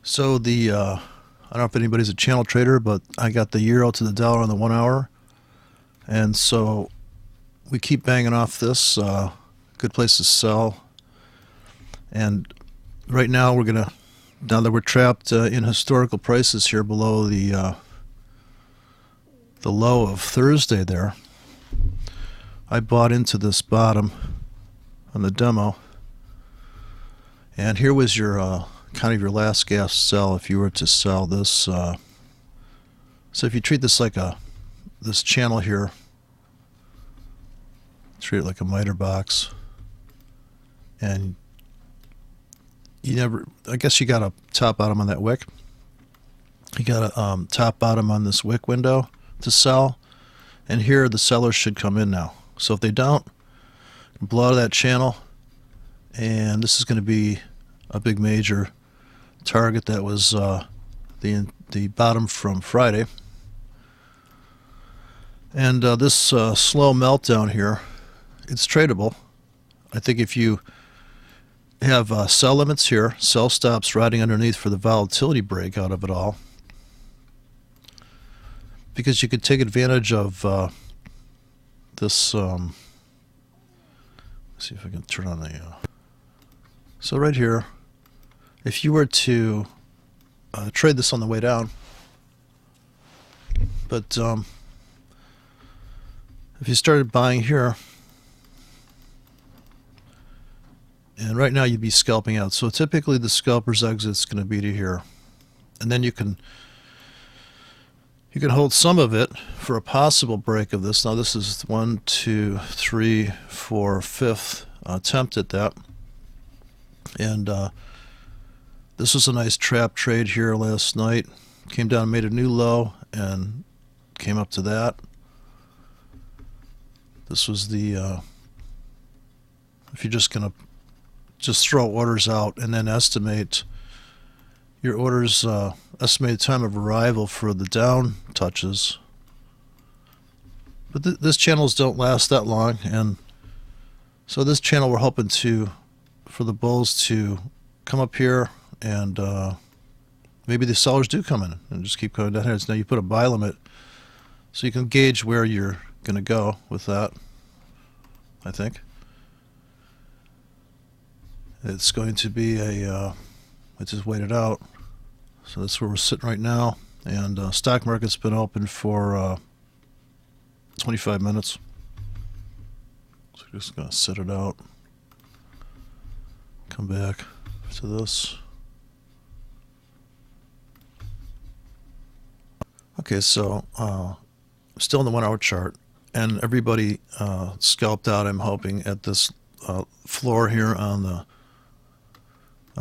So I don't know if anybody's a channel trader, but I got the euro to the dollar on the 1 hour. And so we keep banging off this. Good place to sell. And right now now that we're trapped in historical prices here below the low of Thursday there, I bought into this bottom on the demo. And here was your kind of your last gas sell if you were to sell this. So if you treat this like this channel here, treat it like a miter box, and I guess you got a top bottom on that wick. You got a top bottom on this wick window to sell, and here the sellers should come in now. So if they don't, blow out of that channel, and this is going to be a big major target. That was the bottom from Friday, and this slow meltdown here, it's tradable. I think if you have sell limits here, sell stops riding underneath for the volatility break out of it all, because you could take advantage of this. Let's see if I can turn on the. So right here, if you were to trade this on the way down, but if you started buying here, and right now you'd be scalping out. So typically the scalper's exit's going to be to here, and then you can hold some of it for a possible break of this. Now this is 1, 2, 3, 4, 5th attempt at that, and this was a nice trap trade here last night. Came down, made a new low, and came up to that. This was the if you're just gonna throw orders out and then estimate your orders, estimated time of arrival for the down touches. But this channels don't last that long, and so this channel we're hoping for the bulls to come up here, and maybe the sellers do come in and just keep going down here. So now you put a buy limit, so you can gauge where you're going to go with that. I think it's going to be I just wait it out. So that's where we're sitting right now, and stock market's been open for 25 minutes. So we're just going to sit it out. Come back to this. Okay, so still in the 1 hour chart, and everybody scalped out, I'm hoping, at this floor here on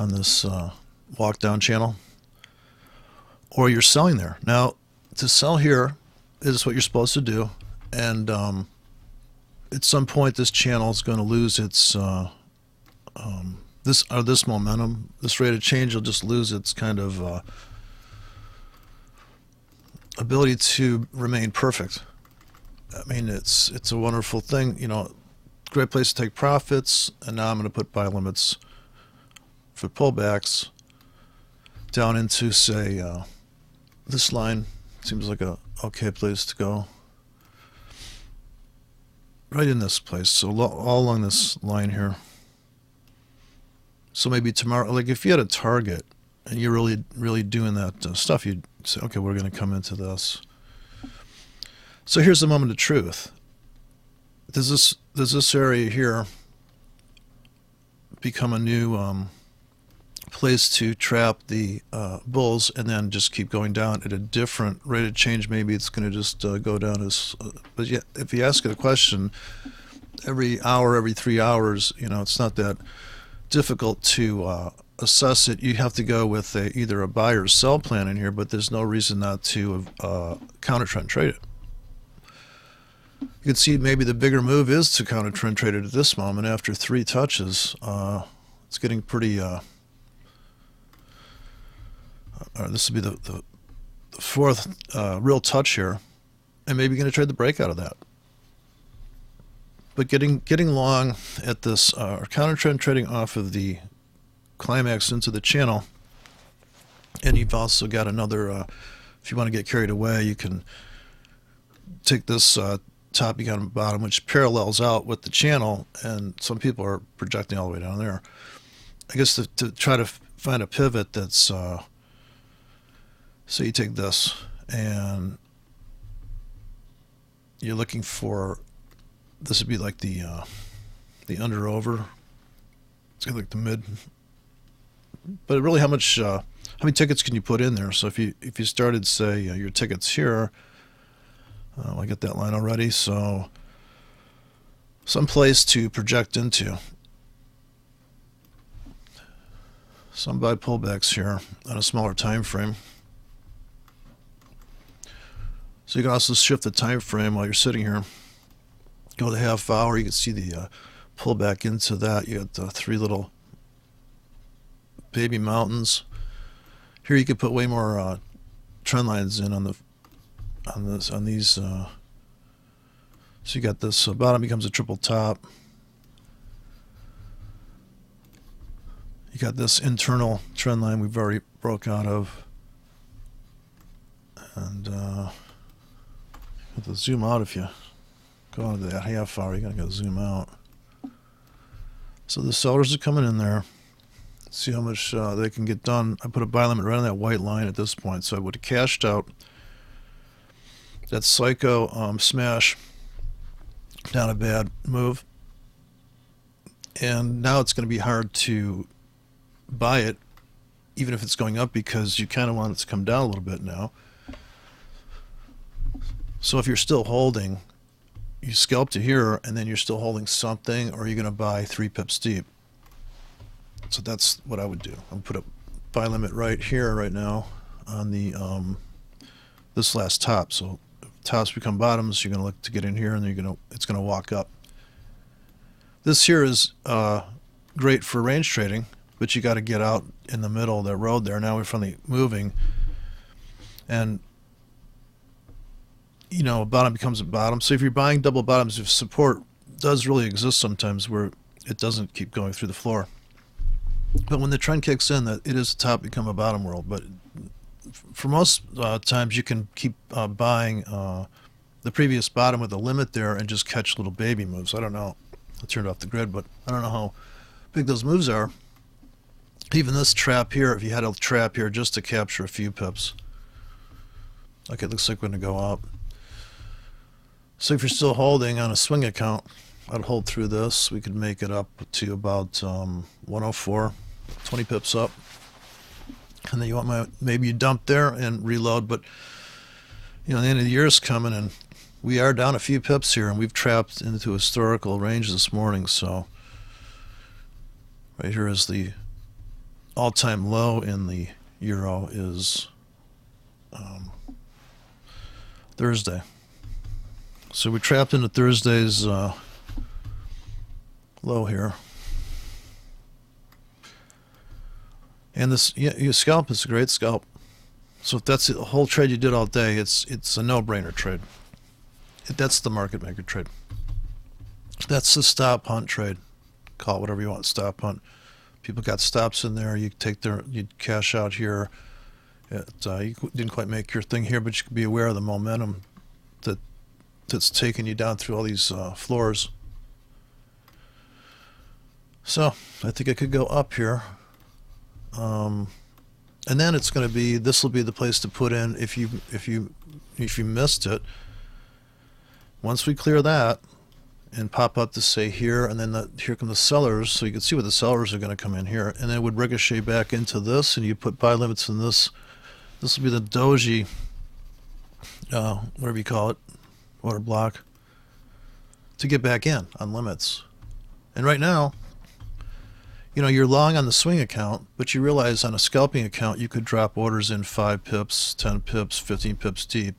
this walk down channel, or you're selling there. Now, to sell here is what you're supposed to do, and at some point this channel is going to lose its this momentum. This rate of change will just lose its kind of ability to remain perfect. I mean, it's a wonderful thing, great place to take profits, and now I'm going to put buy limits for pullbacks down into, say, this line. Seems like a okay place to go. Right in this place, so all along this line here. So maybe tomorrow, like if you had a target and you're really doing that stuff, you'd say, okay, we're going to come into this. So here's the moment of truth. Does this area here become a new place to trap the bulls, and then just keep going down at a different rate of change? Maybe it's going to just go down as, but yeah, if you ask it a question every hour, every 3 hours, it's not that difficult to assess it. You have to go with either a buy or sell plan in here, but there's no reason not to counter trend trade it. You can see maybe the bigger move is to counter trend trade it at this moment after 3 touches. It's getting pretty. This would be the 4th real touch here, and maybe you're going to trade the breakout of that. But getting long at this counter trend trading off of the climax into the channel And you've also got another, if you want to get carried away, you can take this top you got on the bottom, which parallels out with the channel, and some people are projecting all the way down there. I guess to try to find a pivot that's, so you take this, and you're looking for, this would be like the under over. It's like the mid. But really, how many tickets can you put in there? So if you started, say, your tickets here, I get that line already. So some place to project into. Some buy pullbacks here on a smaller time frame. So you can also shift the time frame while you're sitting here. Go to the half hour. You can see the pullback into that. You got the three little baby mountains. Here you could put way more trend lines in on these. So you got this bottom becomes a triple top. You got this internal trend line we've already broke out of, and have to zoom out. If you go into that half hour, you gotta zoom out. So the sellers are coming in there. See how much they can get done. I put a buy limit right on that white line at this point, so I would have cashed out that psycho smash. Not a bad move. And now it's going to be hard to buy it, even if it's going up, because you kind of want it to come down a little bit now. So if you're still holding, you scalp to here, and then you're still holding something, or you're going to buy 3 pips deep. So that's what I would do. I'm put a buy limit right here, right now, on the this last top. So if tops become bottoms, you're going to look to get in here, and it's going to walk up. This here is great for range trading, but you got to get out in the middle of the road there. Now we're finally moving, and a bottom becomes a bottom. So if you're buying double bottoms, if support does really exist sometimes where it doesn't keep going through the floor. But when the trend kicks in, that it is a top become a bottom world. But for most times, you can keep buying the previous bottom with a limit there and just catch little baby moves. I don't know. I turned off the grid, but I don't know how big those moves are. Even this trap here, if you had a trap here just to capture a few pips. Okay, it looks like we're going to go up. So if you're still holding on a swing account, I'd hold through this. We could make it up to about 104, 20 pips up. And then you want maybe you dump there and reload. But, the end of the year is coming, and we are down a few pips here, and we've trapped into historical range this morning. So right here is the all-time low in the euro is Thursday. So we trapped into Thursday's low here. And this scalp is a great scalp. So if that's the whole trade you did all day, it's a no-brainer trade. That's the market maker trade. That's the stop hunt trade. Call it whatever you want, stop hunt. People got stops in there. You cash out here. You didn't quite make your thing here, but you could be aware of the momentum that's taking you down through all these floors. So I think I could go up here. And then it's going to be, this will be the place to put in if you missed it. Once we clear that and pop up to say here, and then here come the sellers, so you can see what the sellers are going to come in here, and then it would ricochet back into this, and you put buy limits in this. This will be the doji, whatever you call it, order block, to get back in on limits. And right now, you're long on the swing account, but you realize on a scalping account you could drop orders in 5 pips, 10 pips, 15 pips deep,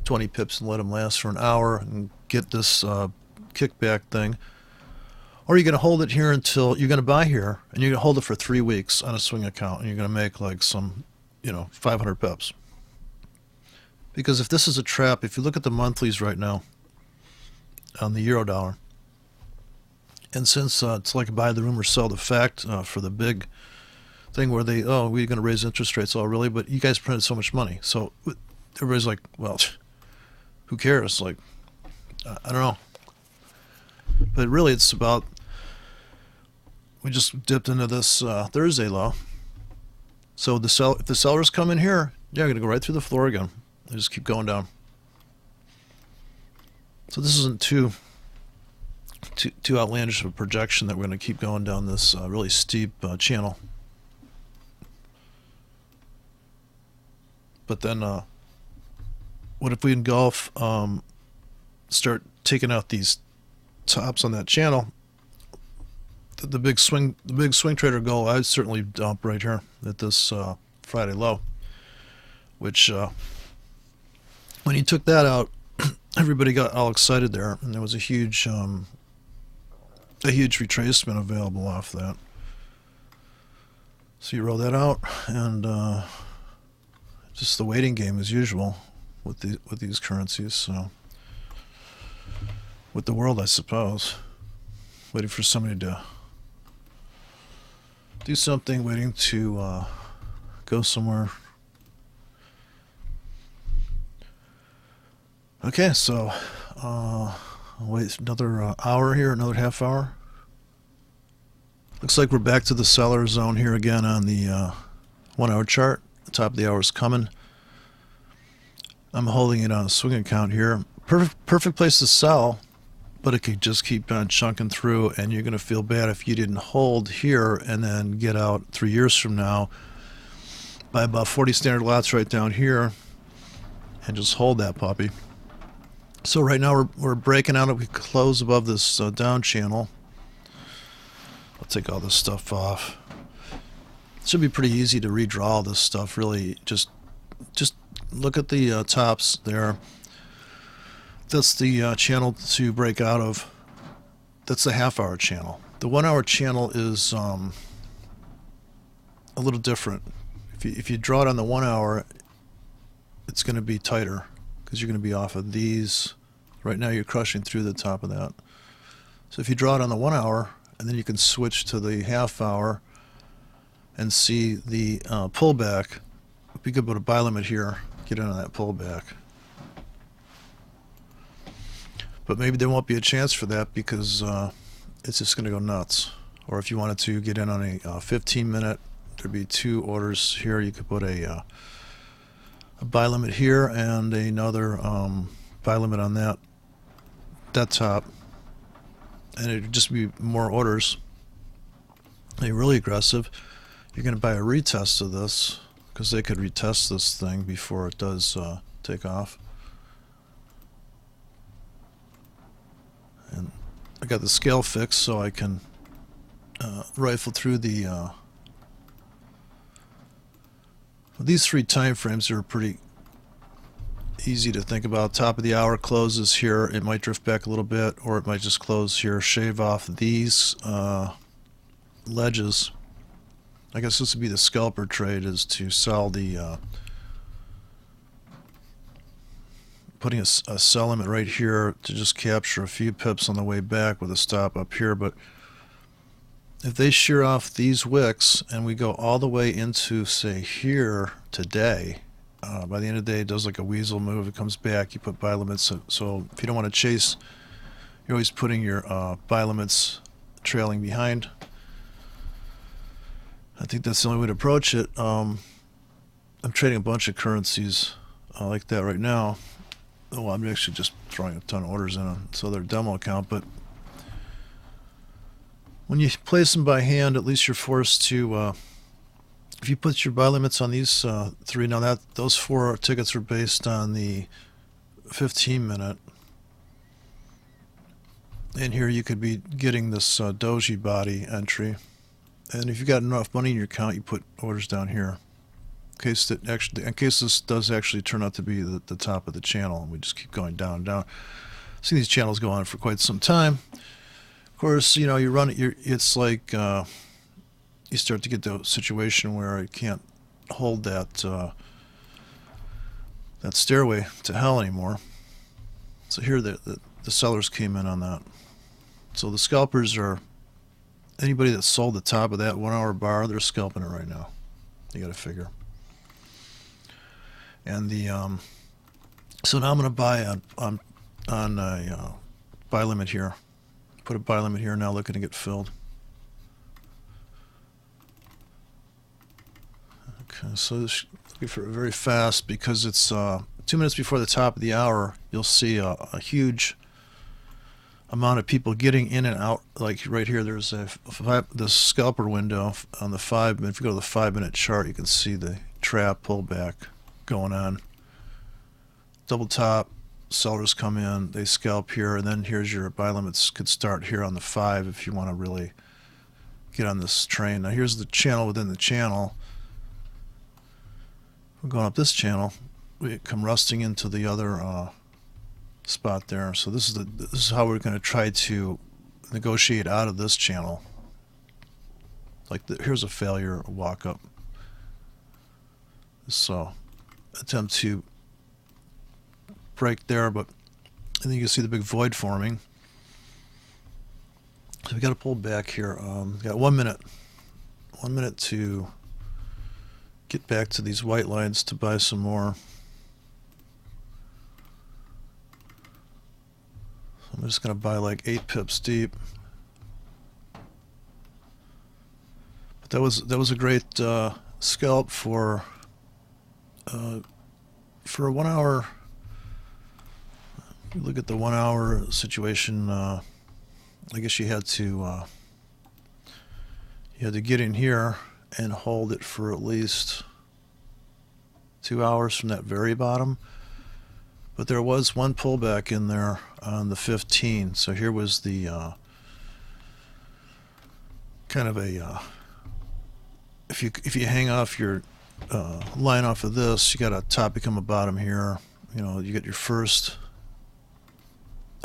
20 pips, and let them last for an hour and get this kickback thing. Or you're going to hold it here until you're going to buy here, and you're going to hold it for 3 weeks on a swing account, and you're going to make like some 500 pips. Because if this is a trap, if you look at the monthlies right now on the euro dollar, and since it's like buy the rumor, sell the fact for the thing where we're going to raise interest rates. Oh, really? But you guys printed so much money. So everybody's like, well, who cares? Like, I don't know. But really, it's about, we just dipped into this Thursday low. So if the sellers come in here, yeah, I'm going to go right through the floor again. They just keep going down. So this isn't too outlandish of a projection that we're going to keep going down this really steep channel. But then what if we engulf, start taking out these tops on that channel? The big swing trader goal, I'd certainly dump right here at this Friday low, which when you took that out, everybody got all excited there, and there was a huge retracement available off that. So you roll that out, and just the waiting game as usual with these currencies. So with the world, I suppose, waiting for somebody to do something, waiting to go somewhere. Okay, so wait another hour here, another half hour. Looks like we're back to the seller zone here again on the 1 hour chart. The top of the hour is coming. I'm holding it on a swing account here. Perfect place to sell, but it could just keep on chunking through, and you're going to feel bad if you didn't hold here and then get out 3 years from now by about 40 standard lots right down here and just hold that puppy. So right now we're breaking out. We close above this down channel. I'll take all this stuff off. It should be pretty easy to redraw all this stuff. Really, just look at the tops there. That's the channel to break out of. That's the half-hour channel. The 1 hour channel is a little different. If you draw it on the 1 hour, it's going to be tighter because you're going to be off of these. Right now you're crushing through the top of that. So if you draw it on the 1 hour, and then you can switch to the half hour and see the pullback. We could put a buy limit here, get in on that pullback. But maybe there won't be a chance for that because it's just going to go nuts. Or if you wanted to get in on a 15-minute, there'd be 2 orders here. You could put a buy limit here and another buy limit on that top, and it'd just be more orders. And you're really aggressive, you're going to buy a retest of this because they could retest this thing before it does take off. And I got the scale fixed so I can rifle through the these 3 time frames are pretty easy to think about. Top of the hour closes here. It might drift back a little bit, or it might just close here, shave off these ledges. I guess this would be the scalper trade, is to sell the putting a sell limit right here to just capture a few pips on the way back with a stop up here. But if they shear off these wicks and we go all the way into, say, here today, by the end of the day it does like a weasel move. It comes back, you put buy limits. So if you don't want to chase, you're always putting your buy limits trailing behind. I think that's the only way to approach it. I'm trading a bunch of currencies like that right now. Oh, I'm actually just throwing a ton of orders in on so their demo account, but when you place them by hand, at least you're forced to if you put your buy limits on these 3, now those 4 tickets were based on the 15-minute, and here you could be getting this doji body entry, and if you've got enough money in your account, you put orders down here in case this does actually turn out to be the top of the channel, and we just keep going down and down. I've seen these channels go on for quite some time. Of course, you know, you run it. It's like you start to get to a situation where it can't hold that that stairway to hell anymore. So here the sellers came in on that. So the scalpers are anybody that sold the top of that 1 hour bar, they're scalping it right now. You got to figure. And the so now I'm going to buy on a buy limit here. Put a buy limit here now, looking to get filled. Okay, so this looking for very fast because it's 2 minutes before the top of the hour. You'll see a huge amount of people getting in and out. Like right here, there's the scalper window on the 5 minute. If you go to the 5-minute chart, you can see the trap pullback going on. Double top, sellers come in, they scalp here, and then here's your buy limits. Could start here on the 5 if you want to really get on this train. Now here's the channel within the channel. We're going up this channel. We come rusting into the other spot there. So this is how we're going to try to negotiate out of this channel. Like here's a failure walk up. So attempt to break there, but I think you can see the big void forming. So we got to pull back here. Got 1 minute. 1 minute to get back to these white lines to buy some more. So I'm just going to buy like 8 pips deep. But that was a great scalp for a 1 hour. If you look at the 1 hour situation, I guess you had to get in here and hold it for at least 2 hours from that very bottom. But there was one pullback in there on the 15. So here was the kind of a if you hang off your line off of this, you got a top become a bottom here. You know, you get your first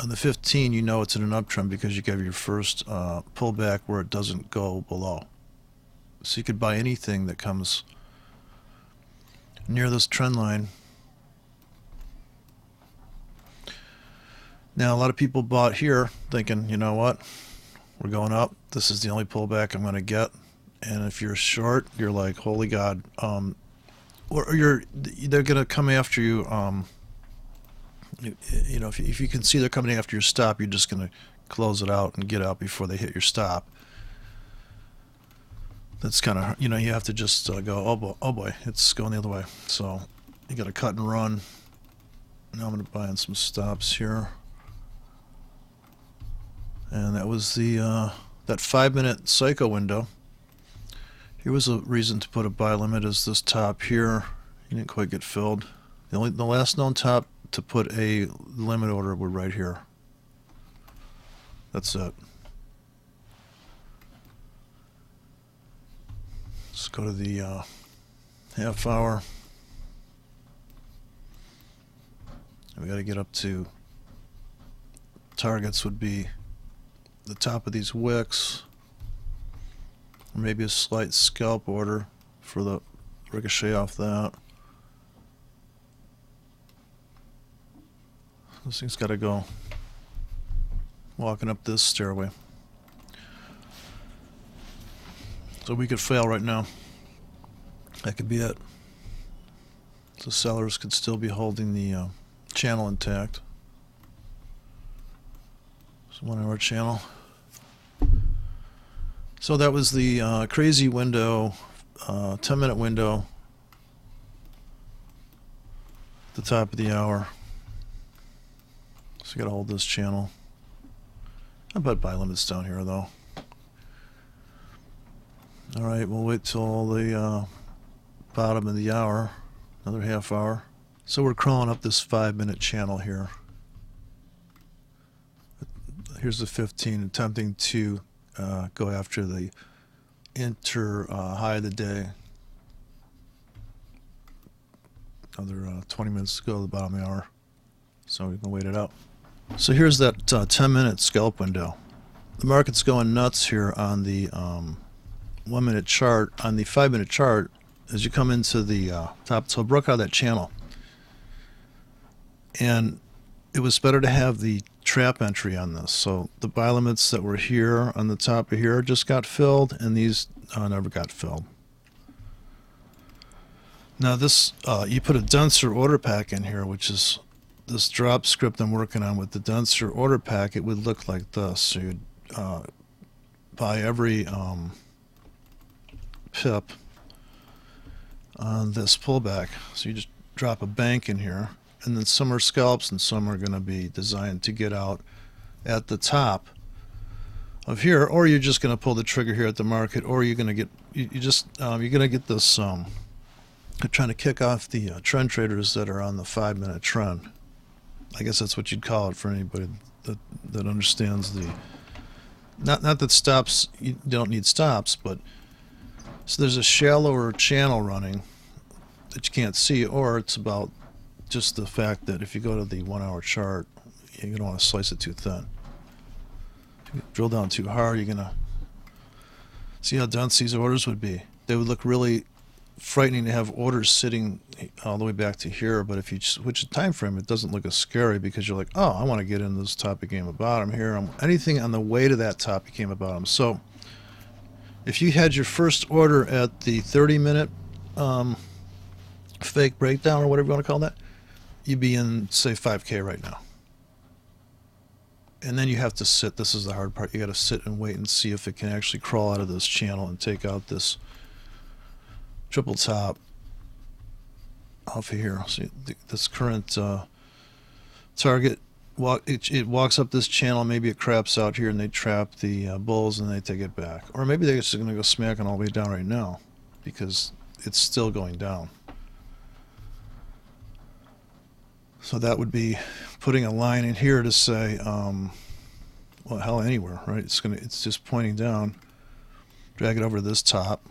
on the 15. You know it's in an uptrend because you get your first pullback where it doesn't go below. So you could buy anything that comes near this trend line. Now a lot of people bought here thinking, you know what, we're going up. This is the only pullback I'm going to get. And if you're short, you're like, holy God. Or they're going to come after you. You know, if you can see they're coming after your stop, you're just going to close it out and get out before they hit your stop. That's kind of, you know, you have to just go, oh boy, it's going the other way. So you got to cut and run. Now I'm going to buy in some stops here. And that was the that 5-minute psycho window. Here was a reason to put a buy limit, is this top here. You didn't quite get filled. The last known top to put a limit order were right here. That's it. Let's go to the half hour. We got to get up to targets would be the top of these wicks, or maybe a slight scalp order for the ricochet off that. This thing's got to go walking up this stairway. So we could fail right now. That could be it. So sellers could still be holding the channel intact. So 1 hour channel. So that was the crazy window, 10-minute window, at the top of the hour. So you got to hold this channel. I bet buy limits down here though. All right, we'll wait till the bottom of the hour, another half hour. So we're crawling up this 5-minute channel here. Here's the 15, attempting to go after the high of the day. Another 20 minutes to go to the bottom of the hour. So we can wait it out. So here's that 10-minute scalp window. The market's going nuts here on the 1-minute chart. On the 5-minute chart, as you come into the top, so it broke out of that channel. And it was better to have the trap entry on this. So the buy limits that were here on the top of here just got filled, and these never got filled. Now this, you put a denser order pack in here, which is this drop script I'm working on. With the denser order pack, it would look like this. So you'd buy every pip on this pullback. So you just drop a bank in here, and then some are scalps and some are going to be designed to get out at the top of here, or you're just going to pull the trigger here at the market, or you're going to get you're going to get this trying to kick off the trend traders that are on the 5-minute trend. I guess that's what you'd call it for anybody that understands the not that stops, you don't need stops, but so there's a shallower channel running that you can't see, or it's about just the fact that if you go to the 1-hour chart, you don't want to slice it too thin. If you drill down too hard, you're gonna see how dense these orders would be. They would look really frightening to have orders sitting all the way back to here, but if you switch the time frame, it doesn't look as scary, because you're like, oh, I want to get in this top became a bottom here. Anything on the way to that top became a bottom. So if you had your first order at the 30-minute fake breakdown, or whatever you want to call that, you'd be in, say, 5K right now. And then you have to sit. This is the hard part. You got to sit and wait and see if it can actually crawl out of this channel and take out this triple top off of here. See, this current target, it walks up this channel. Maybe it craps out here and they trap the bulls and they take it back. Or maybe they're just going to go smacking all the way down right now, because it's still going down. So that would be putting a line in here to say, well, hell, anywhere, right? It's just pointing down. Drag it over to this top.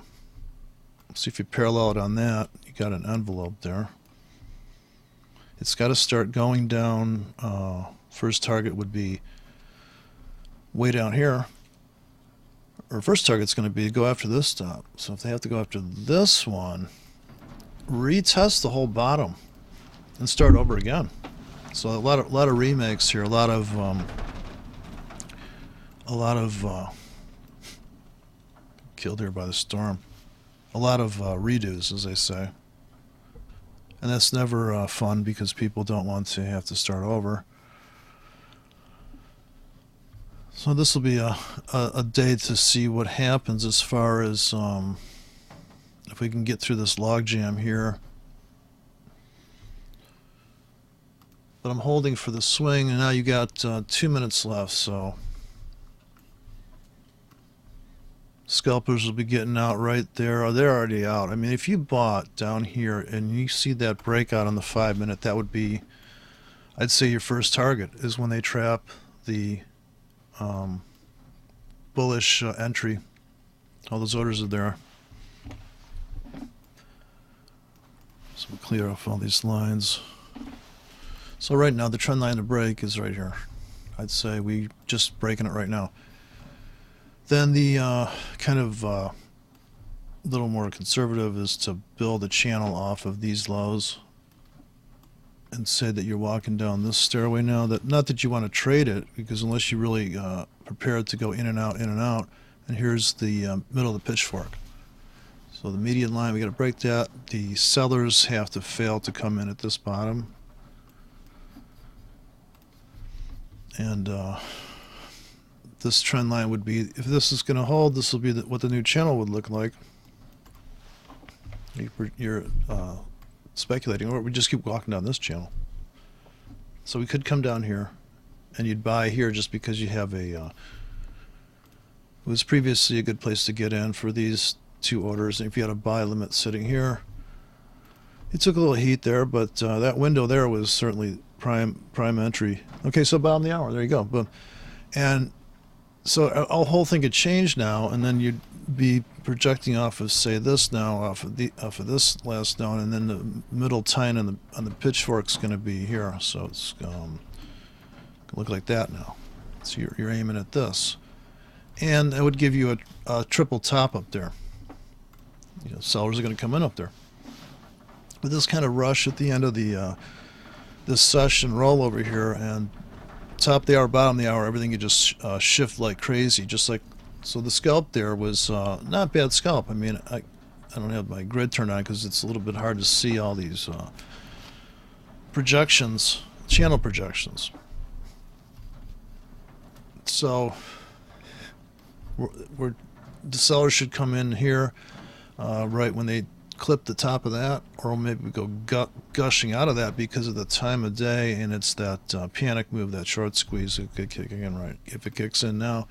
See if you parallel it on that, you got an envelope there. It's got to start going down. First target would be way down here. Or first target's going to be go after this stop. So if they have to go after this one, retest the whole bottom and start over again. So a lot of remakes here, a lot of killed here by the storm. A lot of redos, as they say. And that's never fun, because people don't want to have to start over. So this will be a day to see what happens as far as if we can get through this logjam here. But I'm holding for the swing, and now you got 2 minutes left, so scalpers will be getting out right there. Or they're already out. I mean, if you bought down here and you see that breakout on the 5-minute, that would be, I'd say, your first target is when they trap the bullish entry. All those orders are there. So we'll clear off all these lines. So right now the trend line to break is right here. I'd say we just breaking it right now. Then the kind of little more conservative is to build a channel off of these lows and say that you're walking down this stairway now. That not that you want to trade it, because unless you really prepared to go in and out, and here's the middle of the pitchfork. So the median line, we got to break that. The sellers have to fail to come in at this bottom. And this trend line would be, if this is going to hold, this will be what the new channel would look like. You're speculating, or we just keep walking down this channel. So we could come down here, and you'd buy here just because you have a, it was previously a good place to get in for these two orders. And if you had a buy limit sitting here, it took a little heat there, but that window there was certainly prime entry. Okay, so bottom of the hour, there you go, boom. And so a whole thing could change now, and then you'd be projecting off of, say, this now, off of this last down, and then the middle tine on the pitchfork's going to be here. So it's going to look like that now. So you're aiming at this, and it would give you a triple top up there. You know, sellers are going to come in up there. With this kind of rush at the end of the this session roll over here, and top of the hour, bottom of the hour, everything could just shift like crazy, just like. So the scalp there was not bad scalp. I mean, I don't have my grid turned on because it's a little bit hard to see all these projections, channel projections. So the sellers should come in here right when they clip the top of that, or maybe we go gushing out of that because of the time of day, and it's that panic move, that short squeeze. It could kick in right if it kicks in now.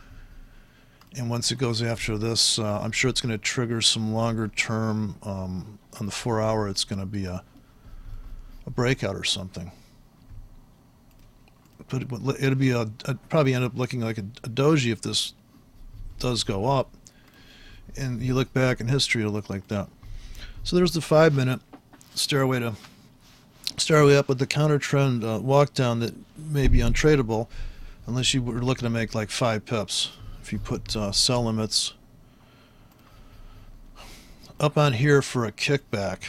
And once it goes after this, I'm sure it's going to trigger some longer term, on the 4 hour, it's going to be a breakout or something. But it'll be probably end up looking like a doji if this does go up. And you look back in history, it'll look like that. So there's the 5 minute stairway up with the counter trend walk down that may be untradeable unless you were looking to make like 5 pips. If you put sell limits up on here for a kickback,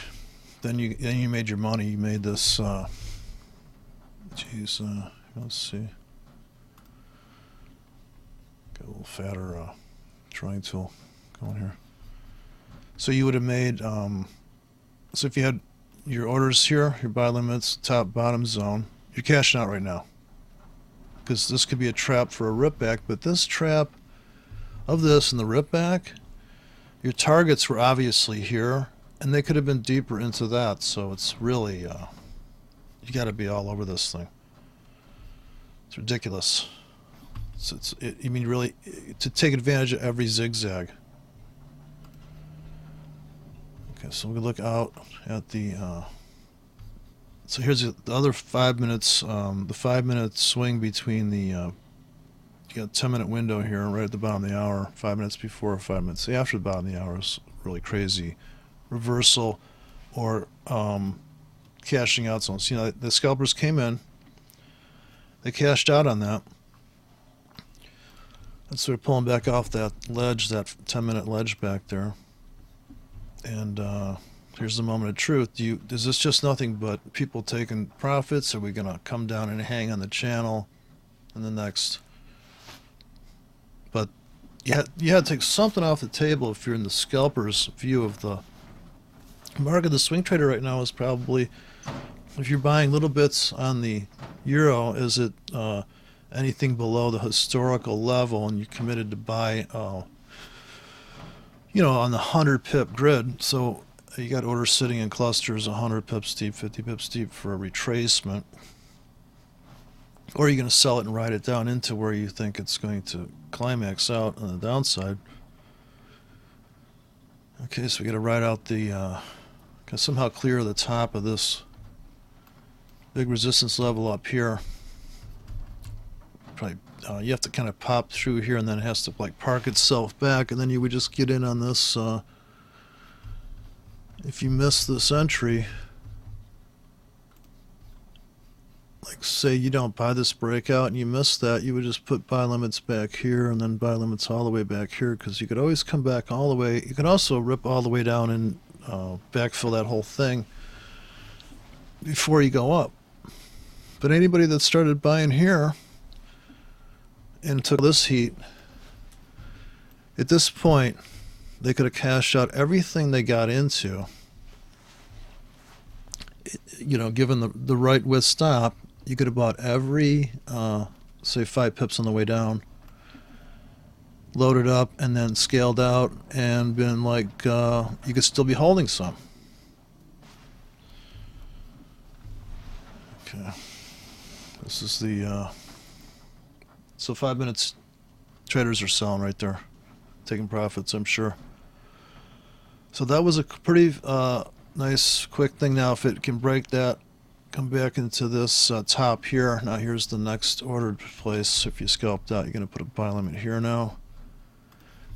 then you made your money. You made this. Let's see. Got a little fatter drawing tool going here. So you would have made. So if you had your orders here, your buy limits, top bottom zone, you're cashing out right now. Because this could be a trap for a rip back, but this trap of this and the rip back, your targets were obviously here, and they could have been deeper into that. So it's really, you got to be all over this thing. It's ridiculous. I mean, really, to take advantage of every zigzag. Okay, so we look out at the. So here's the other 5 minutes. The 5 minute swing between the. You got a 10-minute window here, right at the bottom of the hour. 5 minutes before, 5 minutes after the bottom of the hour is really crazy. Reversal, or cashing out zones. You know, the scalpers came in. They cashed out on that. And so they're pulling back off that ledge, that 10-minute ledge back there. And here's the moment of truth. Is this just nothing but people taking profits? Are we going to come down and hang on the channel in the next? But you had to take something off the table if you're in the scalper's view of the market. The swing trader right now is probably, if you're buying little bits on the euro, is it anything below the historical level, and you're committed to buy, on the 100 pip grid. So you got orders sitting in clusters, 100 pips deep, 50 pips deep for a retracement. Or you're going to sell it and ride it down into where you think it's going to climax out on the downside. Okay, so we got to ride out the, somehow clear the top of this big resistance level up here. Probably you have to kind of pop through here, and then it has to like park itself back, and then you would just get in on this. If you miss this entry, like say you don't buy this breakout and you miss that, you would just put buy limits back here and then buy limits all the way back here, because you could always come back all the way. You can also rip all the way down and backfill that whole thing before you go up. But anybody that started buying here and took this heat, at this point they could have cashed out everything they got into, given the right width stop. You could have bought every say 5 pips on the way down, loaded up, and then scaled out, and been like, you could still be holding some. Okay, this is the so 5 minutes traders are selling right there, taking profits, I'm sure. So that was a pretty nice quick thing. Now if it can break that, come back into this top here. Now here's the next ordered place. If you scalped out, you're going to put a buy limit here now,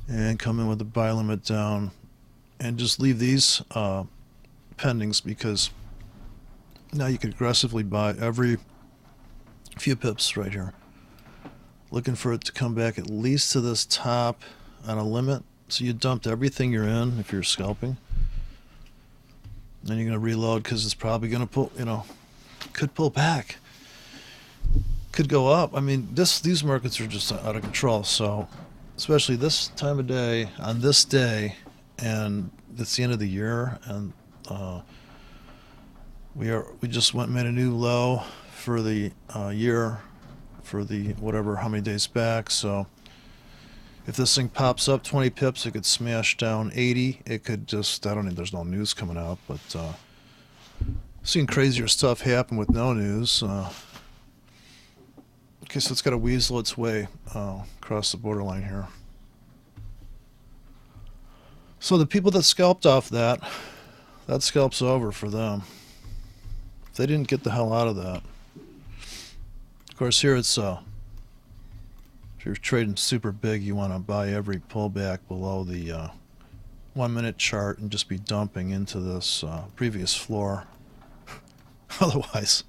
and come in with the buy limit down, and just leave these pendings, because now you can aggressively buy every few pips right here, looking for it to come back at least to this top on a limit. So you dumped everything you're in if you're scalping. Then you're going to reload, because it's probably going to pull, could pull back. could go up. I mean, these markets are just out of control. So, especially this time of day on this day, and it's the end of the year, and we just made a new low for the year, for the whatever how many days back. So if this thing pops up 20 pips, it could smash down 80. It could just, I don't know, there's no news coming out, but seen crazier stuff happen with no news. Okay, so it's got to weasel its way across the borderline here. So the people that scalped off that scalp's over for them. They didn't get the hell out of that. Of course, here it's if you're trading super big, you want to buy every pullback below the 1 minute chart and just be dumping into this previous floor. Otherwise.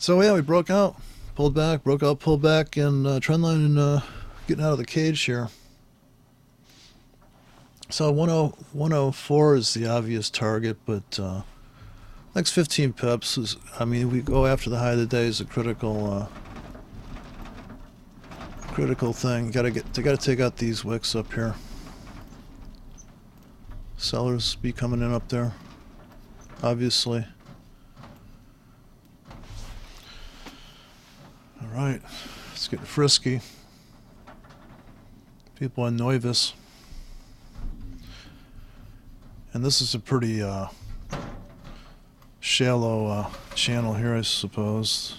So yeah, we broke out, pulled back, broke out, pulled back, and trend line and getting out of the cage here. So 104 is the obvious target, but next 15 pips is, I mean, we go after the high of the day is a critical thing. They gotta take out these wicks up here. Sellers be coming in up there, obviously. All right, it's getting frisky. People are nervous. And this is a pretty shallow channel here, I suppose.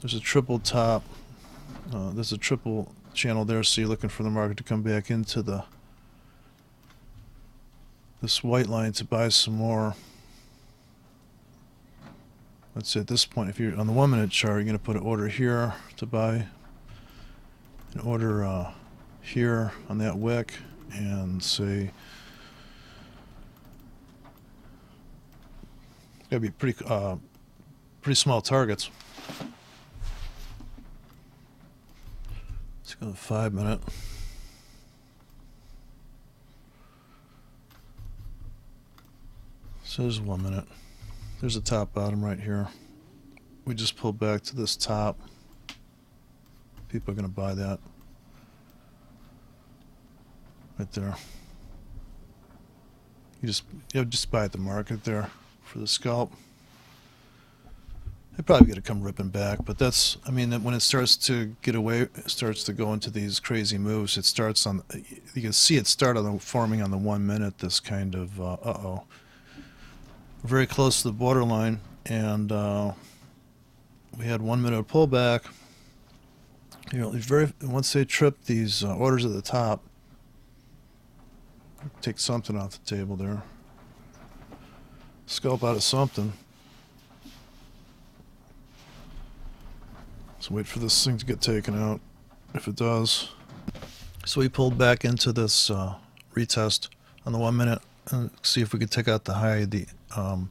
There's a triple top. There's a triple channel there, so you're looking for the market to come back into this white line to buy some more. Let's say at this point, if you're on the 1 minute chart, you're going to put an order here to buy, an order here on that wick, and say gotta be pretty small targets. Let's go to 5 minute. So there's 1 minute. There's a top bottom right here. We just pulled back to this top. People are going to buy that right there. You just buy at the market there for the scalp. They're probably going to come ripping back, but that's, I mean, when it starts to get away, it starts to go into these crazy moves. It starts on, you can see it start on forming on the 1 minute. This kind of very close to the borderline, and we had 1 minute pullback. You know, once they trip these orders at the top, take something off the table there. Scalp out of something. So wait for this thing to get taken out, if it does. So we pulled back into this retest on the 1 minute and see if we could take out the high of the well,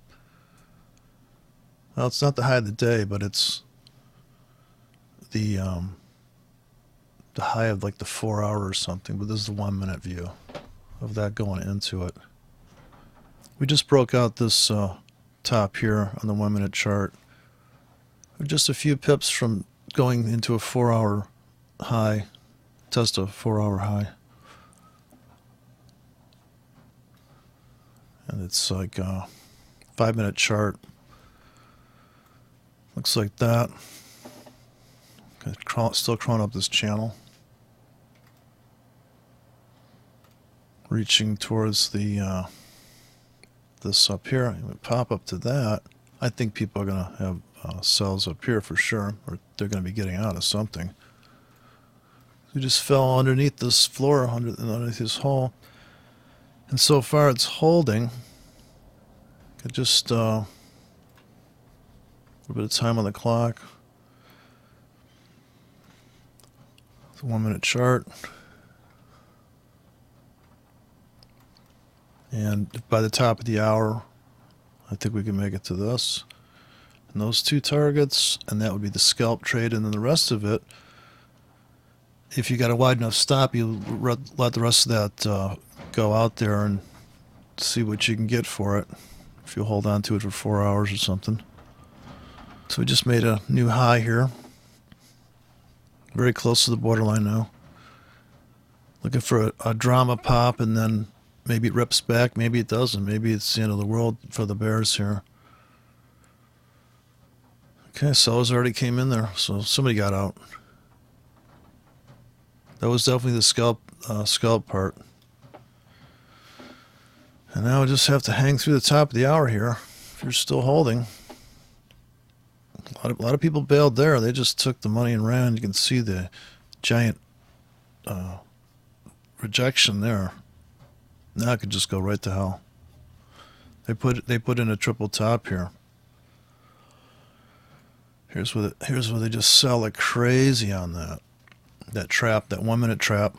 it's not the high of the day, but it's the high of like the 4 hour or something. But this is the 1 minute view of that going into it. We just broke out this top here on the 1 minute chart. We're just a few pips from going into a 4 hour high, test a 4 hour high. And it's like a 5 minute chart. Looks like that. Still crawling up this channel. Reaching towards the this up here. And we pop up to that. I think people are going to have sells up here for sure, or they're going to be getting out of something. We just fell underneath this floor, underneath this hole. And so far it's holding. Could just a little bit of time on the clock. It's a 1 minute chart. And by the top of the hour, I think we can make it to this. And those two targets, and that would be the scalp trade, and then the rest of it, if you got a wide enough stop, you let the rest of that go out there and see what you can get for it. If you hold on to it for 4 hours or something. So we just made a new high here. Very close to the borderline now. Looking for a drama pop, and then maybe it rips back, maybe it doesn't. Maybe it's the end of the world for the bears here. Okay, sellers already came in there, so somebody got out. That was definitely the scalp part. And now we just have to hang through the top of the hour here. If you're still holding, a lot of people bailed there. They just took the money and ran. You can see the giant rejection there. Now I could just go right to hell. They put in a triple top here. Here's where they just sell like crazy on that trap, that 1 minute trap.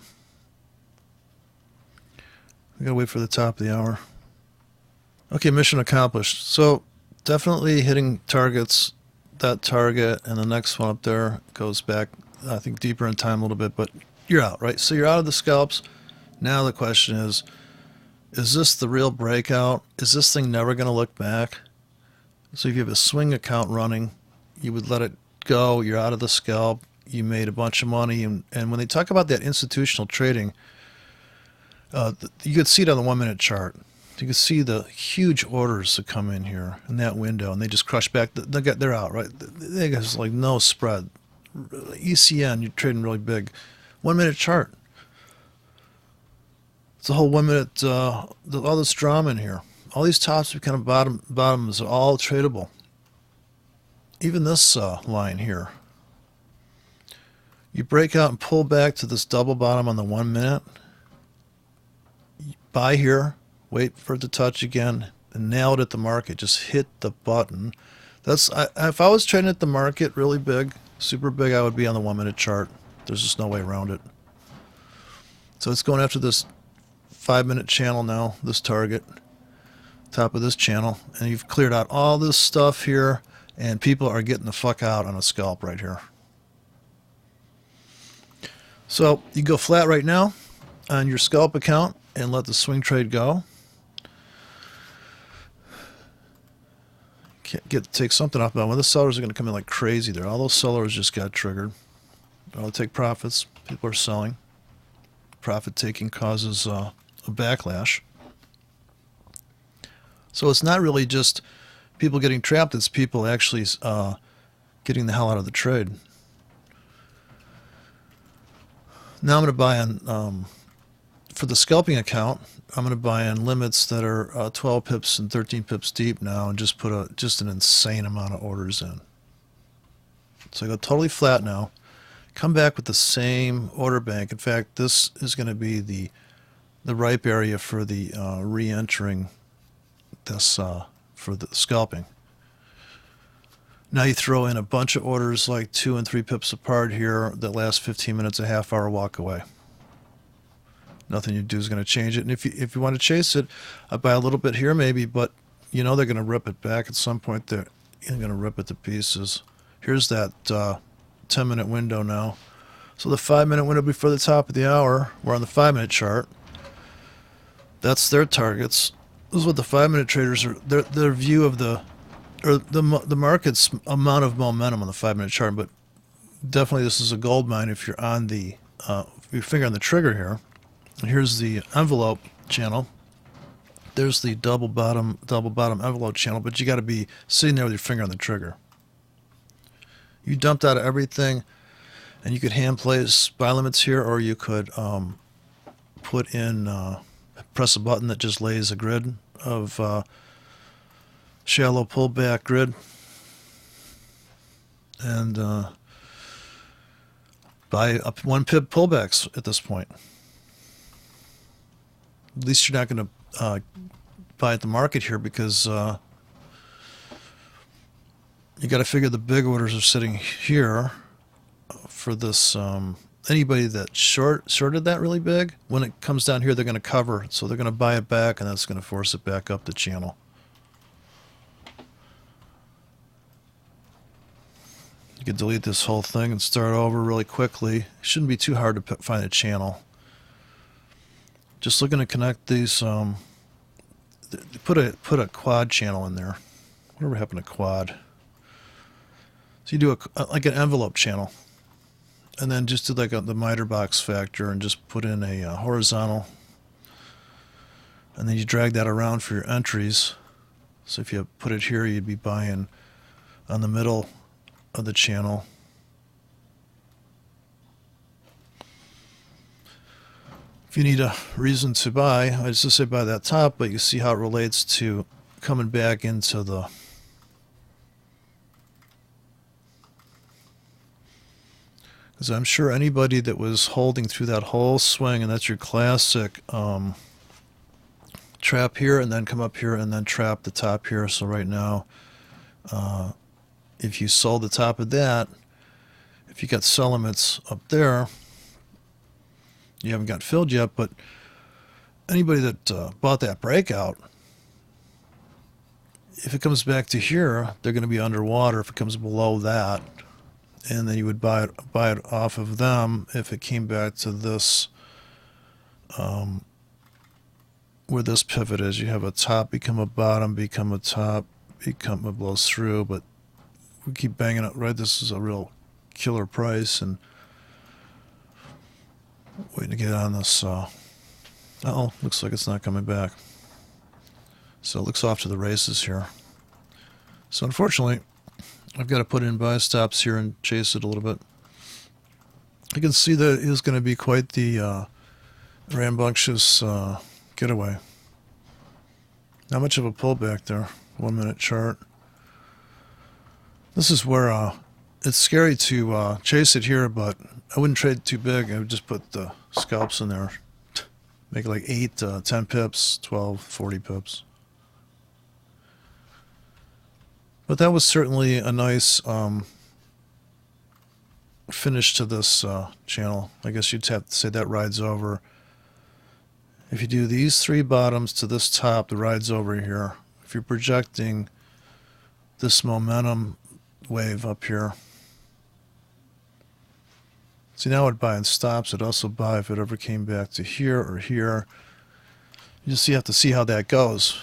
We gotta wait for the top of the hour. Okay, mission accomplished. So definitely hitting targets. That target and the next one up there goes back, I think, deeper in time a little bit, but you're out, right? So you're out of the scalps. Now the question is this the real breakout? Is this thing never going to look back? So if you have a swing account running, you would let it go. You're out of the scalp. You made a bunch of money. And when they talk about that institutional trading, you could see it on the 1 minute chart. You can see the huge orders that come in here in that window, and they just crush back. They're out, right? They got like no spread. ECN, you're trading really big. 1 minute chart. It's a whole 1 minute, all this drama in here. All these tops are kind of bottoms are all tradable. Even this line here. You break out and pull back to this double bottom on the 1 minute. Buy here. Wait for it to touch again, and nail it at the market. Just hit the button. If I was trading at the market really big, super big, I would be on the 1 minute chart. There's just no way around it. So it's going after this 5 minute channel now, this target, top of this channel, and you've cleared out all this stuff here, and people are getting the fuck out on a scalp right here. So you go flat right now on your scalp account and let the swing trade go. Take something off, but when the sellers are going to come in like crazy there, all those sellers just got triggered. I'll take profits. People are selling. Profit taking causes a backlash. So it's not really just people getting trapped, it's people actually getting the hell out of the trade. Now I'm going to buy on, for the scalping account, I'm going to buy on limits that are 12 pips and 13 pips deep now, and just put just an insane amount of orders in. So I go totally flat now. Come back with the same order bank. In fact, this is going to be the ripe area for the re-entering this for the scalping. Now you throw in a bunch of orders like 2 and 3 pips apart here that last 15 minutes, a half hour, walk away. Nothing you do is going to change it. And if you want to chase it, I buy a little bit here maybe, but you know they're going to rip it back at some point. They're going to rip it to pieces. Here's that 10-minute window now. So the 5-minute window before the top of the hour, we're on the 5-minute chart. That's their targets. This is what the 5-minute traders are, their view of the market's amount of momentum on the 5-minute chart. But definitely this is a gold mine if you're on the your finger on the trigger here. Here's the envelope channel. There's the double bottom envelope channel, but you got to be sitting there with your finger on the trigger. You dumped out of everything, and you could hand place buy limits here, or you could put in press a button that just lays a grid of shallow pullback grid, and buy up 1 pip pullbacks at this point. At least you're not going to buy at the market here, because you got to figure the big orders are sitting here for this. Anybody that shorted that really big, when it comes down here, they're going to cover. So they're going to buy it back, and that's going to force it back up the channel. You can delete this whole thing and start over really quickly. It shouldn't be too hard to find a channel. Just looking to connect these. Put a quad channel in there. Whatever happened to quad? So you do like an envelope channel, and then just do like the miter box factor and just put in a horizontal, and then you drag that around for your entries. So if you put it here, you'd be buying on the middle of the channel. If you need a reason to buy, I just say buy that top, but you see how it relates to coming back into the because I'm sure anybody that was holding through that whole swing, and that's your classic trap here and then come up here and then trap the top here. So right now, if you sold the top of that, if you got sell limits up there, you haven't got filled yet, but anybody that bought that breakout, if it comes back to here, they're going to be underwater if it comes below that. And then you would buy it off of them if it came back to this, where this pivot is. You have a top become a bottom, become a top, become a blows through, but we keep banging it, right? This is a real killer price, and waiting to get on this. Uh-oh, looks like it's not coming back. So it looks off to the races here. So unfortunately, I've got to put in buy stops here and chase it a little bit. You can see that it is going to be quite the rambunctious getaway. Not much of a pullback there. 1 minute chart. This is where it's scary to chase it here, but I wouldn't trade too big. I would just put the scalps in there. Make it like 8, 10 pips, 12, 40 pips. But that was certainly a nice finish to this channel. I guess you'd have to say that ride's over. If you do these 3 bottoms to this top, the ride's over here. If you're projecting this momentum wave up here. See, now I'd buy in stops. I'd also buy if it ever came back to here or here. You just have to see how that goes.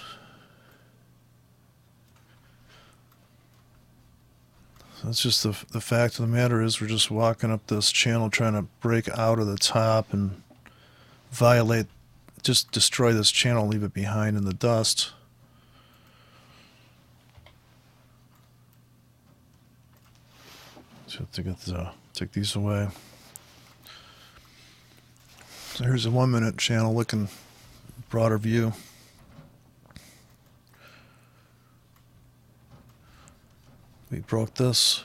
That's just the fact of the matter is we're just walking up this channel trying to break out of the top and violate, just destroy this channel, leave it behind in the dust. So have to get take these away. So here's a 1 minute channel looking broader view. We broke this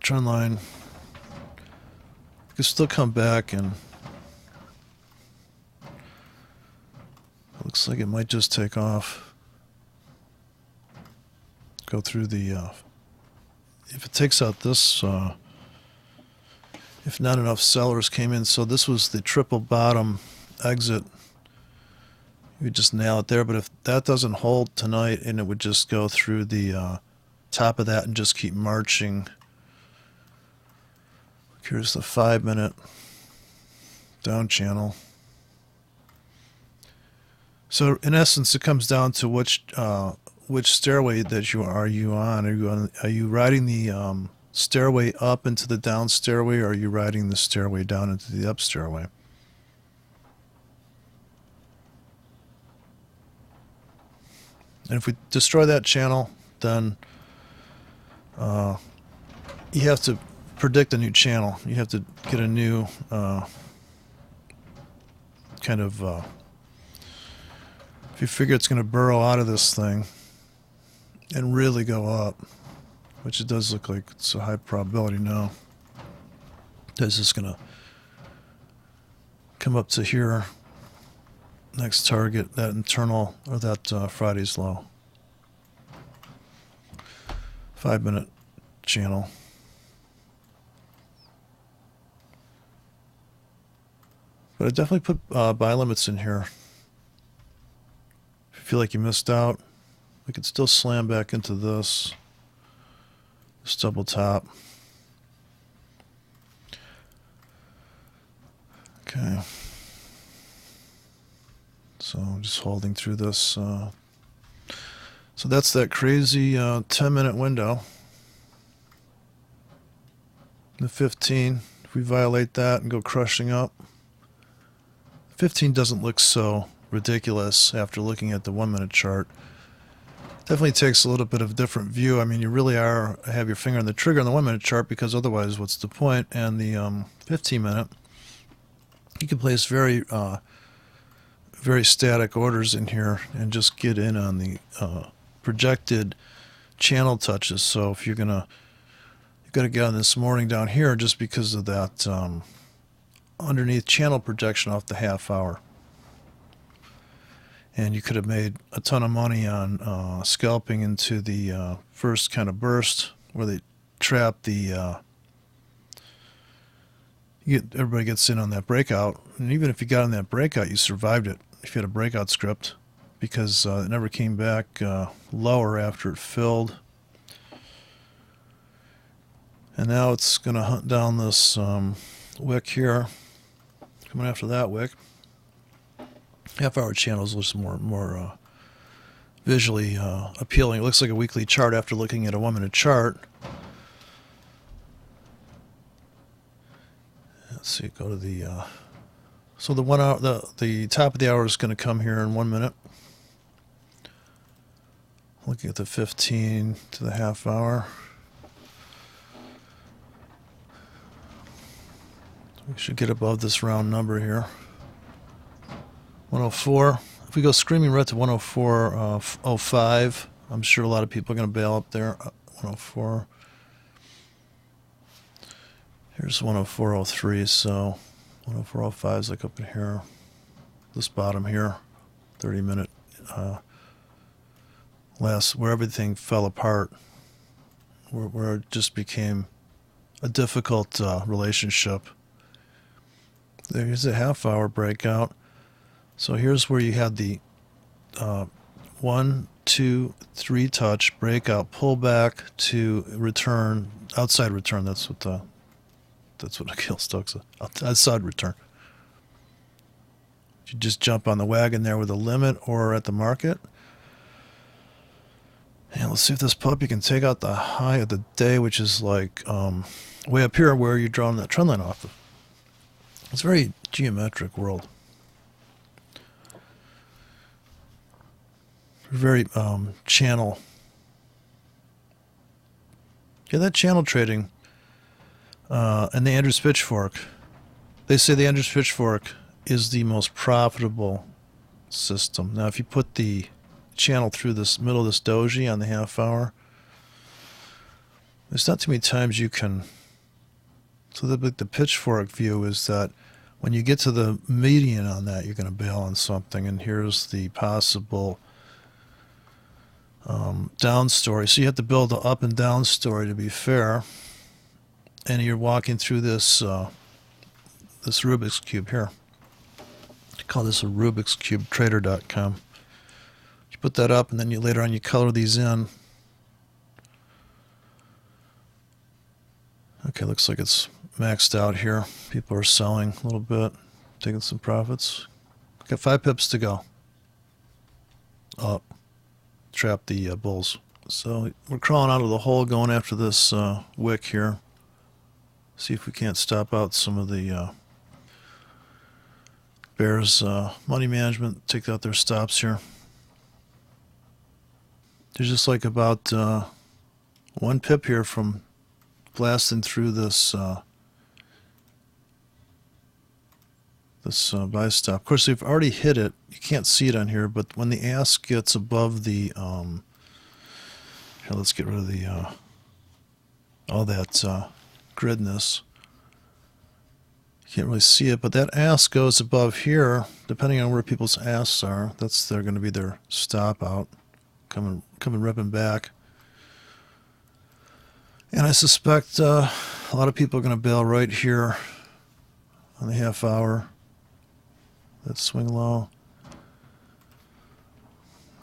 trend line. We can still come back, and it looks like it might just take off. Go through the, if it takes out this, if not enough sellers came in. So this was the triple bottom exit. You would just nail it there. But if that doesn't hold tonight, and it would just go through the top of that and just keep marching. Here's the 5 minute down channel. So in essence, it comes down to which stairway that you on. Are you riding the stairway up into the down stairway, or are you riding the stairway down into the up stairway? And if we destroy that channel, then you have to predict a new channel. You have to get a new kind of, if you figure it's going to burrow out of this thing and really go up, which it does look like it's a high probability now, this is going to come up to here, next target, that internal, or that Friday's low. 5 minute channel. But I definitely put buy limits in here. If you feel like you missed out, we could still slam back into this double top. Okay. So I'm just holding through this. So that's that crazy 10-minute window. The 15, if we violate that and go crushing up, 15 doesn't look so ridiculous after looking at the 1 minute chart. Definitely takes a little bit of a different view. I mean, you really have your finger on the trigger on the 1 minute chart, because otherwise what's the point? And the 15 minute, you can place very static orders in here and just get in on the projected channel touches. So if you're gonna get on this morning down here just because of that underneath channel projection off the half hour. And you could have made a ton of money on scalping into the first kind of burst where they trap the everybody gets in on that breakout. And even if you got on that breakout, you survived it if you had a breakout script, because it never came back lower after it filled. And now it's going to hunt down this wick here, coming after that wick. Half-hour channel is just more visually appealing. It looks like a weekly chart after looking at a 1 minute chart. Let's see, go to the so the 1 hour, the top of the hour is going to come here in 1 minute. Looking at the 15 to the half hour. We should get above this round number here. 104. If we go screaming right to 104.05, I'm sure a lot of people are going to bail up there. 104. Here's 104.03, so 104.05 is like up in here. This bottom here, 30-minute last, where everything fell apart, where it just became a difficult relationship. There's a half-hour breakout. So here's where you had the 1, 2, 3 touch breakout, pullback to return, outside return. That's what Akil Stokes is. Outside return. You just jump on the wagon there with a limit or at the market. And let's see if this puppy can take out the high of the day, which is like way up here where you're drawing that trend line off of. It's a very geometric world. Very channel. Yeah, that channel trading and the Andrews Pitchfork. They say the Andrews Pitchfork is the most profitable system. Now, if you put the channel through this middle of this doji on the half hour, there's not too many times you can. So the Pitchfork view is that when you get to the median on that, you're going to bail on something. And here's the possible down story. So you have to build the up and down story to be fair. And you're walking through this this Rubik's Cube here. I call this a Rubik's Cube Trader.com. You put that up, and then later on you color these in. Okay, looks like it's maxed out here. People are selling a little bit, taking some profits. Got 5 pips to go. Up. Trap the bulls. So we're crawling out of the hole, going after this wick here. See if we can't stop out some of the bears' money management. Take out their stops here. There's just like about 1 pip here from blasting through this buy stop. Of course, they've already hit it. You can't see it on here, but when the ask gets above the here, let's get rid of the all that gridness. You can't really see it, but that ask goes above here. Depending on where people's asks are, they're going to be their stop out, coming ripping back. And I suspect a lot of people are going to bail right here on the half hour. That swing low.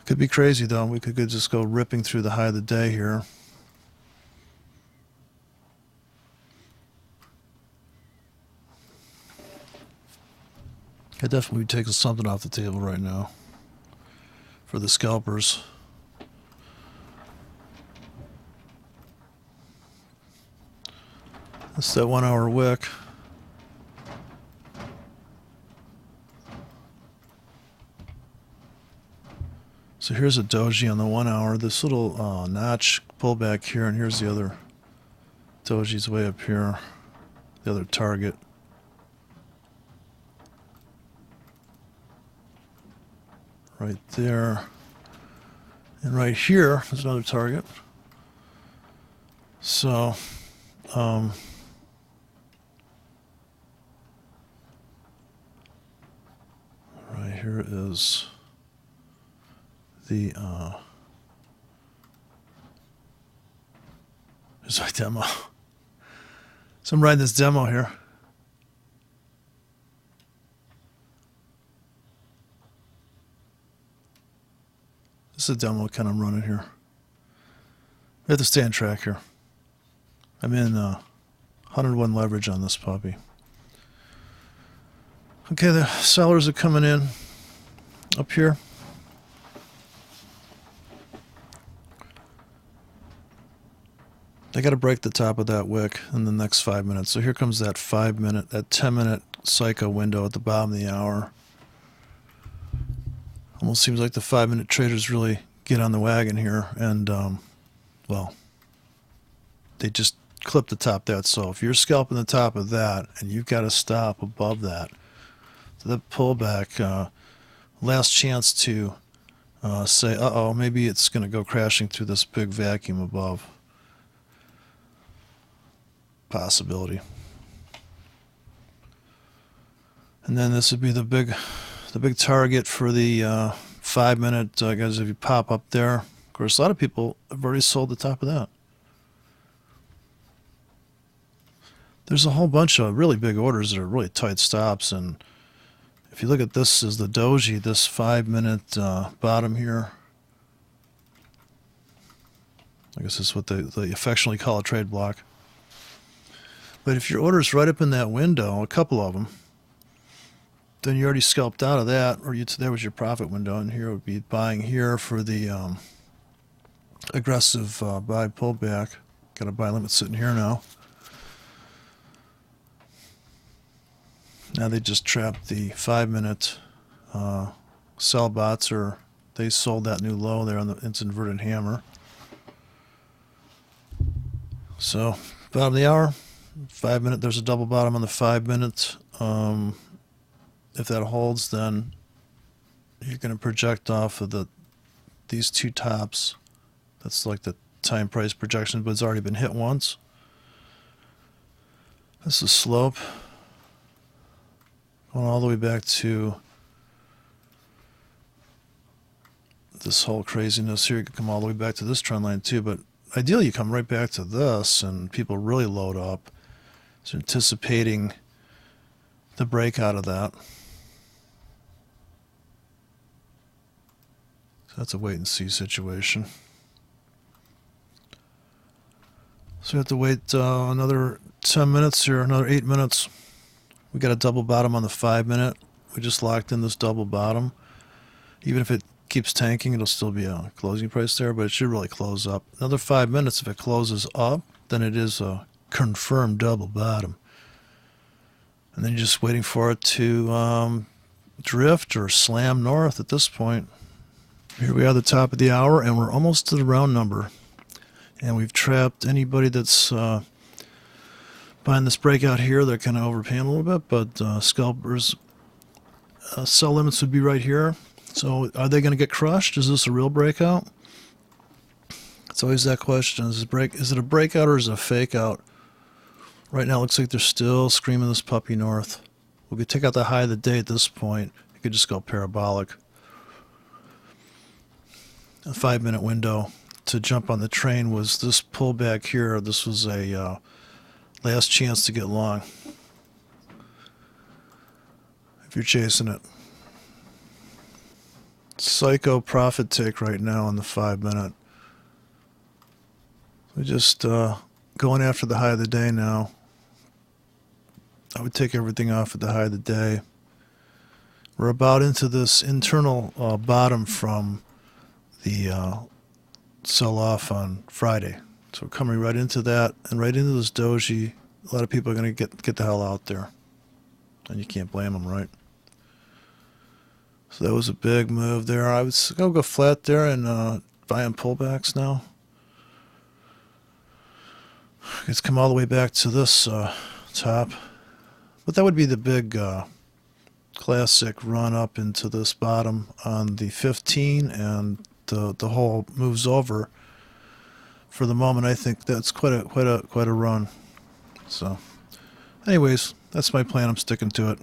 Could be crazy though. We could just go ripping through the high of the day here. I definitely be taking something off the table right now for the scalpers. That's that 1 hour wick. So here's a doji on the 1 hour. This little notch pullback here, and here's the other doji's way up here, the other target. Right there. And right here is another target. So, right here is the here's my demo. So I'm writing this demo here. This is a demo kind of running here. We have to stay on track here. I'm in 101 leverage on this puppy. Okay, the sellers are coming in up here. They got to break the top of that wick in the next 5 minutes. So here comes that 5 minute, that 10-minute psycho window at the bottom of the hour. Almost seems like the 5-minute traders really get on the wagon here, and well, they just clip the top of that. So if you're scalping the top of that, and you've got to stop above that, so the pullback, last chance to say, uh-oh, maybe it's going to go crashing through this big vacuum above. Possibility. And then this would be the big target for the 5 minute, guys. If you pop up there, of course, a lot of people have already sold the top of that. There's a whole bunch of really big orders that are really tight stops, and if you look at this as the doji, this 5 minute bottom here, I guess that's what they affectionately call a trade block. But if your order's right up in that window, a couple of them, then you already scalped out of that, or there was your profit window, and here would be buying here for the aggressive buy pullback. Got a buy limit sitting here now. Now they just trapped the 5 minute sell bots, or they sold that new low there on its inverted hammer. So bottom of the hour, 5 minute, there's a double bottom on the 5 minutes. If that holds, then you're going to project off of these two tops. That's like the time price projection, but it's already been hit once. This is slope. Going all the way back to this whole craziness here. You can come all the way back to this trend line too, but ideally you come right back to this and people really load up. So anticipating the breakout of that. So that's a wait and see situation. So we have to wait another 10 minutes here, another 8 minutes. We got a double bottom on the 5 minute. We just locked in this double bottom. Even if it keeps tanking, it'll still be a closing price there, but it should really close up. Another 5 minutes, if it closes up, then it is a confirmed double bottom. And then you're just waiting for it to drift or slam north at this point. Here we are at the top of the hour, and we're almost to the round number. And we've trapped anybody that's buying this breakout here. They're kind of overpaying a little bit, but scalpers, sell limits would be right here. So are they going to get crushed? Is this a real breakout? It's always that question. Is it a breakout or is it a fake out? Right now it looks like they're still screaming this puppy north. We could take out the high of the day at this point. You could just go parabolic. A 5 minute window to jump on the train was this pullback here. This was a last chance to get long if you're chasing it. Psycho profit take right now on the 5 minute. We're just going after the high of the day now. I would take everything off at the high of the day. We're about into this internal bottom from the sell-off on Friday. So we're coming right into that and right into this doji a lot of people are going to get the hell out there, and you can't blame them, right? So that was a big move there. I was going to go flat there and buying pullbacks now. It's come all the way back to this top, but that would be the big classic run up into this bottom on the 15, and the whole moves over. For the moment, I think that's quite a run. So, anyways, that's my plan. I'm sticking to it.